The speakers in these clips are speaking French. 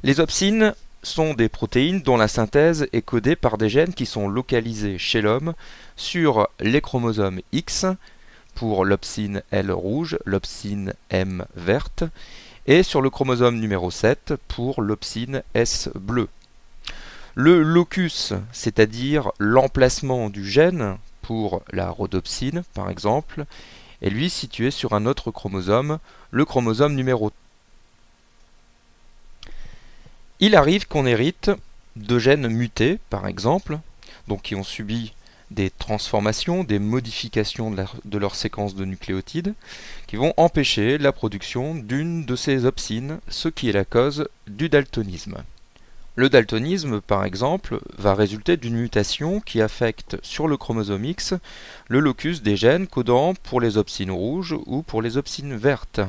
Les opsines sont des protéines dont la synthèse est codée par des gènes qui sont localisés chez l'homme sur les chromosomes X pour l'opsine L rouge, l'opsine M verte, et sur le chromosome numéro 7 pour l'opsine S bleue. Le locus, c'est-à-dire l'emplacement du gène pour la rhodopsine par exemple, est lui situé sur un autre chromosome, le chromosome numéro 3. Il arrive qu'on hérite de gènes mutés, par exemple, donc qui ont subi des transformations, des modifications de leur séquence de nucléotides, qui vont empêcher la production d'une de ces opsines, ce qui est la cause du daltonisme. Le daltonisme, par exemple, va résulter d'une mutation qui affecte sur le chromosome X le locus des gènes codant pour les opsines rouges ou pour les opsines vertes.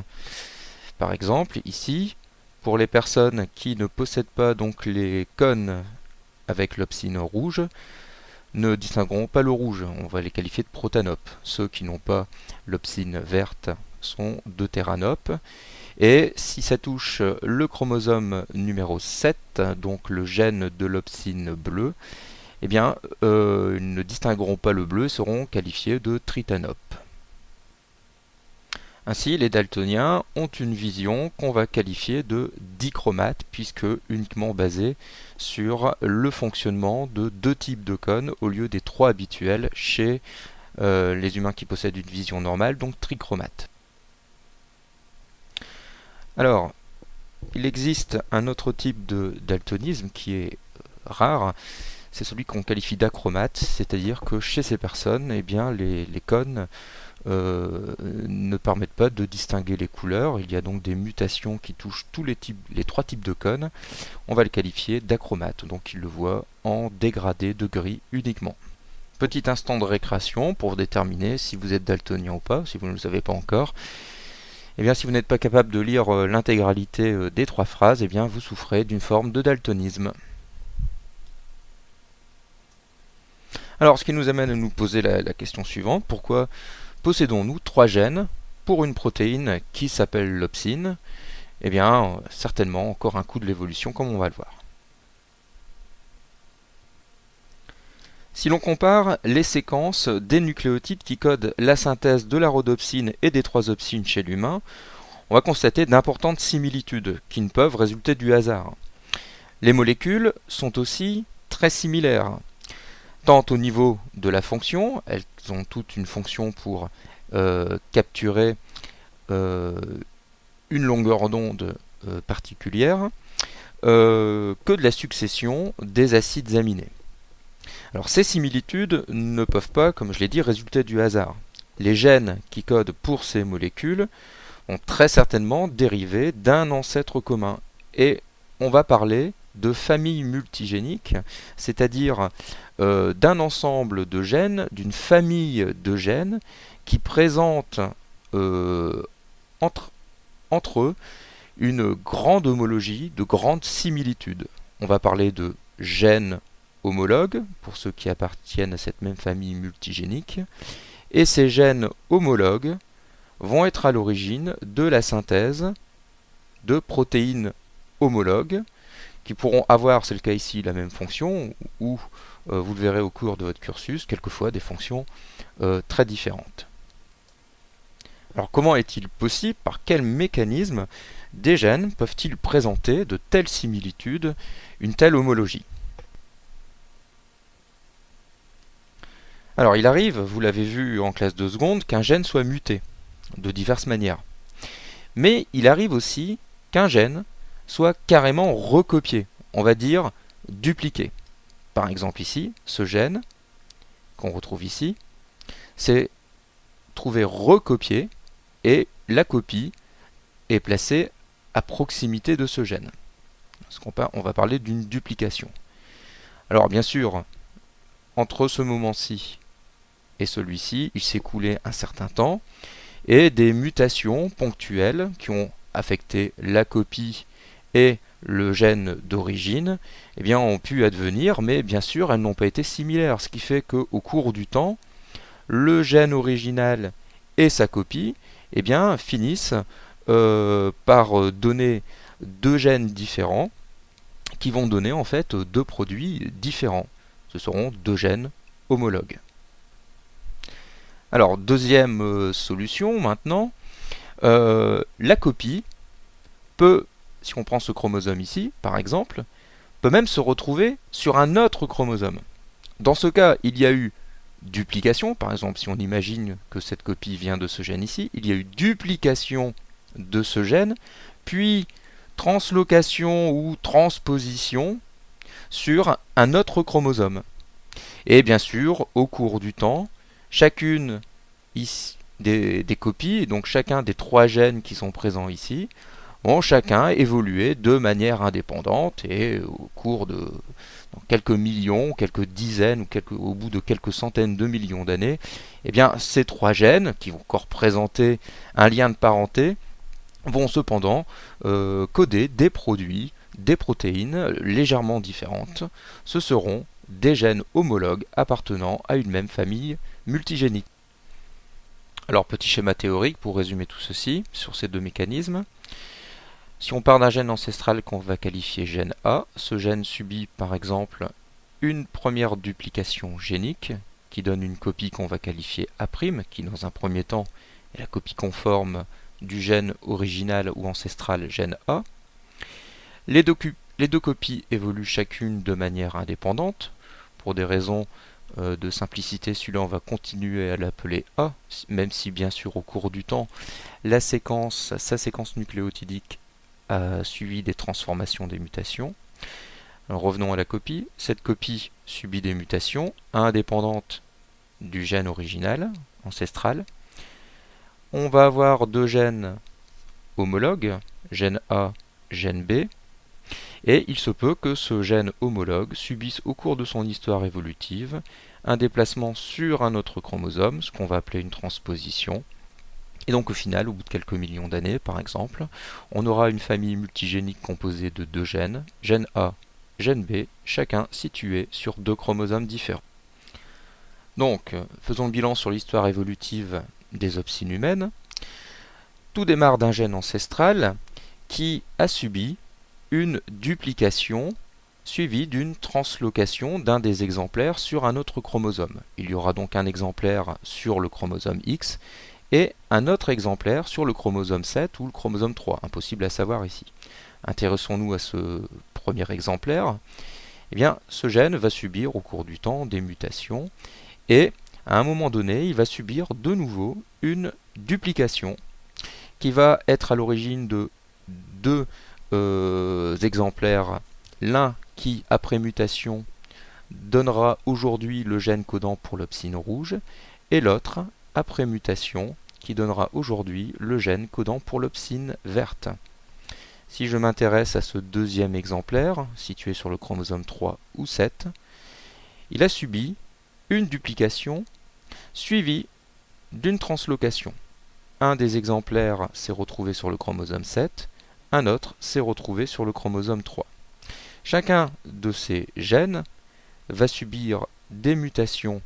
Par exemple, ici, pour les personnes qui ne possèdent pas donc les cônes avec l'opsine rouge, ne distingueront pas le rouge, on va les qualifier de protanopes. Ceux qui n'ont pas l'opsine verte sont deutéranopes. Et si ça touche le chromosome numéro 7, donc le gène de l'opsine bleue, eh bien, ils ne distingueront pas le bleu et seront qualifiés de tritanopes. Ainsi, les daltoniens ont une vision qu'on va qualifier de dichromate, puisque uniquement basée sur le fonctionnement de deux types de cônes au lieu des trois habituels chez les humains qui possèdent une vision normale, donc trichromate. Alors, il existe un autre type de daltonisme qui est rare, c'est celui qu'on qualifie d'achromate, c'est-à-dire que chez ces personnes, eh bien, les cônes ne permettent pas de distinguer les couleurs. Il y a donc des mutations qui touchent les trois types de cônes. On va le qualifier d'achromate, donc ils le voient en dégradé de gris uniquement. Petit instant de récréation pour déterminer si vous êtes daltonien ou pas, si vous ne le savez pas encore. Eh bien, si vous n'êtes pas capable de lire l'intégralité des trois phrases, eh bien, vous souffrez d'une forme de daltonisme. Alors, ce qui nous amène à nous poser la question suivante, pourquoi possédons-nous trois gènes pour une protéine qui s'appelle l'opsine? Eh bien, certainement encore un coup de l'évolution, comme on va le voir. Si l'on compare les séquences des nucléotides qui codent la synthèse de la rhodopsine et des trois opsines chez l'humain, on va constater d'importantes similitudes qui ne peuvent résulter du hasard. Les molécules sont aussi très similaires, tant au niveau de la fonction, elles ont toutes une fonction pour capturer une longueur d'onde particulière, que de la succession des acides aminés. Alors ces similitudes ne peuvent pas, comme je l'ai dit, résulter du hasard. Les gènes qui codent pour ces molécules ont très certainement dérivé d'un ancêtre commun. Et on va parler de famille multigénique, c'est-à-dire d'un ensemble de gènes, d'une famille de gènes qui présentent entre eux une grande homologie, de grandes similitudes. On va parler de gènes homologues, pour ceux qui appartiennent à cette même famille multigénique, et ces gènes homologues vont être à l'origine de la synthèse de protéines homologues qui pourront avoir, c'est le cas ici, la même fonction, ou vous le verrez au cours de votre cursus, quelquefois des fonctions très différentes. Alors comment est-il possible, par quel mécanisme des gènes peuvent-ils présenter de telles similitudes, une telle homologie? Alors il arrive, vous l'avez vu en classe de seconde, qu'un gène soit muté de diverses manières. Mais il arrive aussi qu'un gène soit carrément recopié, on va dire dupliqué. Par exemple ici, ce gène qu'on retrouve ici, c'est trouvé recopié et la copie est placée à proximité de ce gène. On va parler d'une duplication. Alors bien sûr, entre ce moment-ci et celui-ci, il s'est écoulé un certain temps et des mutations ponctuelles qui ont affecté la copie et le gène d'origine eh bien, ont pu advenir, mais bien sûr elles n'ont pas été similaires, ce qui fait qu'au cours du temps, le gène original et sa copie eh bien, finissent par donner deux gènes différents qui vont donner en fait deux produits différents. Ce seront deux gènes homologues. Alors, deuxième solution maintenant, la copie peut, si on prend ce chromosome ici, par exemple, peut même se retrouver sur un autre chromosome. Dans ce cas, il y a eu duplication, par exemple, si on imagine que cette copie vient de ce gène ici, il y a eu duplication de ce gène, puis translocation ou transposition sur un autre chromosome. Et bien sûr, au cours du temps, chacune des copies, donc chacun des trois gènes qui sont présents ici, vont chacun évoluer de manière indépendante et au cours de quelques millions, quelques dizaines ou au bout de quelques centaines de millions d'années, eh bien, ces trois gènes qui vont encore présenter un lien de parenté vont cependant coder des produits, des protéines légèrement différentes. Ce seront des gènes homologues appartenant à une même famille multigénique. Alors, petit schéma théorique pour résumer tout ceci sur ces deux mécanismes. Si on part d'un gène ancestral qu'on va qualifier gène A, ce gène subit par exemple une première duplication génique qui donne une copie qu'on va qualifier A', qui dans un premier temps est la copie conforme du gène original ou ancestral gène A. Les deux copies évoluent chacune de manière indépendante. Pour des raisons de simplicité, celui-là on va continuer à l'appeler A, même si bien sûr au cours du temps, sa séquence nucléotidique a suivi des transformations, des mutations. Alors revenons à la copie. Cette copie subit des mutations indépendantes du gène original, ancestral. On va avoir deux gènes homologues, gène A, gène B, et il se peut que ce gène homologue subisse au cours de son histoire évolutive un déplacement sur un autre chromosome, ce qu'on va appeler une transposition. Et donc au final, au bout de quelques millions d'années par exemple, on aura une famille multigénique composée de deux gènes, gène A, gène B, chacun situé sur deux chromosomes différents. Donc, faisons le bilan sur l'histoire évolutive des opsines humaines. Tout démarre d'un gène ancestral qui a subi une duplication suivie d'une translocation d'un des exemplaires sur un autre chromosome. Il y aura donc un exemplaire sur le chromosome X et un autre exemplaire sur le chromosome 7 ou le chromosome 3, impossible à savoir ici. Intéressons-nous à ce premier exemplaire. Eh bien, ce gène va subir au cours du temps des mutations et à un moment donné, il va subir de nouveau une duplication qui va être à l'origine de deux exemplaires, l'un qui, après mutation, donnera aujourd'hui le gène codant pour l'opsine rouge, et l'autre, après mutation, qui donnera aujourd'hui le gène codant pour l'opsine verte. Si je m'intéresse à ce deuxième exemplaire, situé sur le chromosome 3 ou 7, il a subi une duplication suivie d'une translocation. Un des exemplaires s'est retrouvé sur le chromosome 7, un autre s'est retrouvé sur le chromosome 3. Chacun de ces gènes va subir des mutations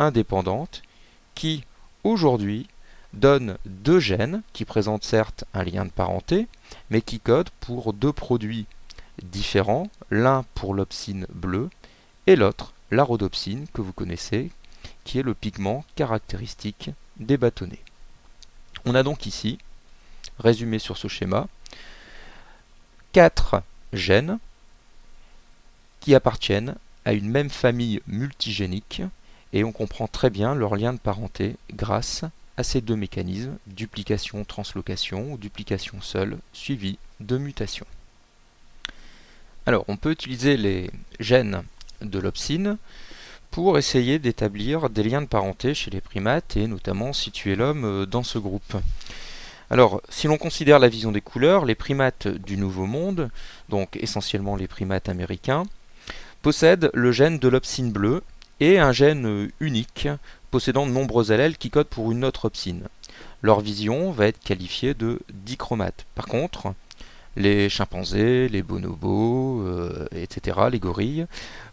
indépendantes qui, aujourd'hui, donnent deux gènes qui présentent certes un lien de parenté, mais qui codent pour deux produits différents, l'un pour l'opsine bleue et l'autre, la rhodopsine, que vous connaissez, qui est le pigment caractéristique des bâtonnets. On a donc ici, résumé sur ce schéma, 4 gènes qui appartiennent à une même famille multigénique et on comprend très bien leur lien de parenté grâce à ces deux mécanismes, duplication-translocation ou duplication seule suivie de mutation. Alors on peut utiliser les gènes de l'opsine pour essayer d'établir des liens de parenté chez les primates et notamment situer l'homme dans ce groupe. Alors, si l'on considère la vision des couleurs, les primates du Nouveau Monde, donc essentiellement les primates américains, possèdent le gène de l'opsine bleue et un gène unique possédant de nombreux allèles qui codent pour une autre opsine. Leur vision va être qualifiée de dichromates. Par contre, Les chimpanzés, les bonobos, etc., les gorilles,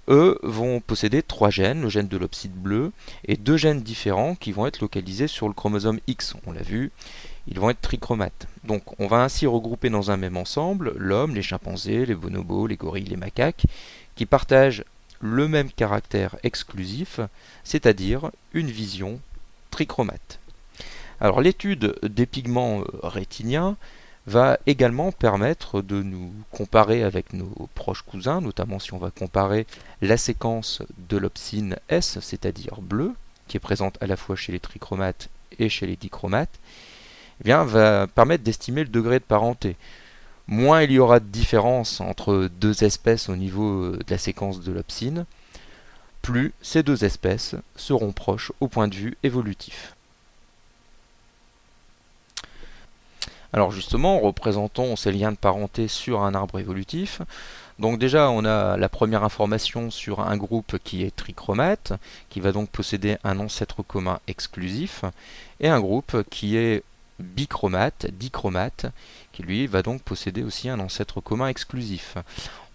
eux vont posséder 3 gènes, le gène de l'opside bleu, et 2 gènes différents qui vont être localisés sur le chromosome X. On l'a vu, ils vont être trichromates. Donc on va ainsi regrouper dans un même ensemble l'homme, les chimpanzés, les bonobos, les gorilles, les macaques, qui partagent le même caractère exclusif, c'est-à-dire une vision trichromate. Alors l'étude des pigments rétiniens va également permettre de nous comparer avec nos proches cousins, notamment si on va comparer la séquence de l'opsine S, c'est-à-dire bleu, qui est présente à la fois chez les trichromates et chez les dichromates, eh bien, va permettre d'estimer le degré de parenté. Moins il y aura de différence entre deux espèces au niveau de la séquence de l'opsine, plus ces deux espèces seront proches au point de vue évolutif. Alors justement, représentons ces liens de parenté sur un arbre évolutif. Donc déjà, on a la première information sur un groupe qui est trichromate, qui va donc posséder un ancêtre commun exclusif, et un groupe qui est bichromate, dichromate, qui lui va donc posséder aussi un ancêtre commun exclusif.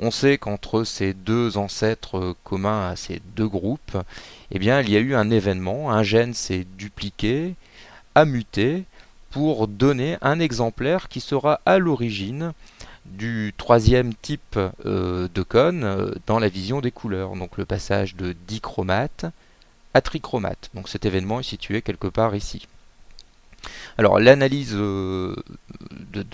On sait qu'entre ces deux ancêtres communs à ces deux groupes, eh bien, il y a eu un événement, un gène s'est dupliqué, a muté, pour donner un exemplaire qui sera à l'origine du troisième type de cône dans la vision des couleurs, donc le passage de dichromate à trichromate. Donc cet événement est situé quelque part ici. Alors l'analyse de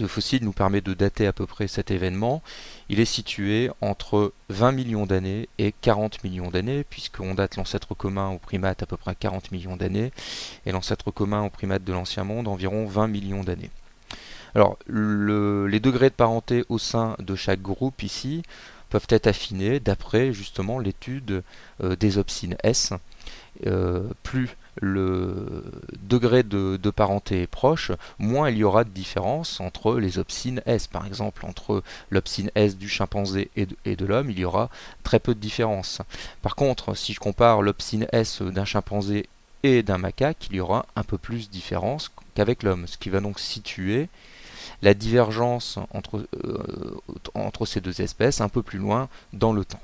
fossiles nous permet de dater à peu près cet événement. Il est situé entre 20 millions d'années et 40 millions d'années, puisqu'on date l'ancêtre commun aux primates à peu près 40 millions d'années, et l'ancêtre commun aux primates de l'Ancien Monde environ 20 millions d'années. Alors les degrés de parenté au sein de chaque groupe ici peuvent être affinés d'après justement l'étude des opsines S. Plus le degré de parenté est proche, moins il y aura de différence entre les opsines S. Par exemple, entre l'opsine S du chimpanzé et de l'homme, il y aura très peu de différence. Par contre, si je compare l'opsine S d'un chimpanzé et d'un macaque, il y aura un peu plus de différence qu'avec l'homme, ce qui va donc situer la divergence entre ces deux espèces un peu plus loin dans le temps.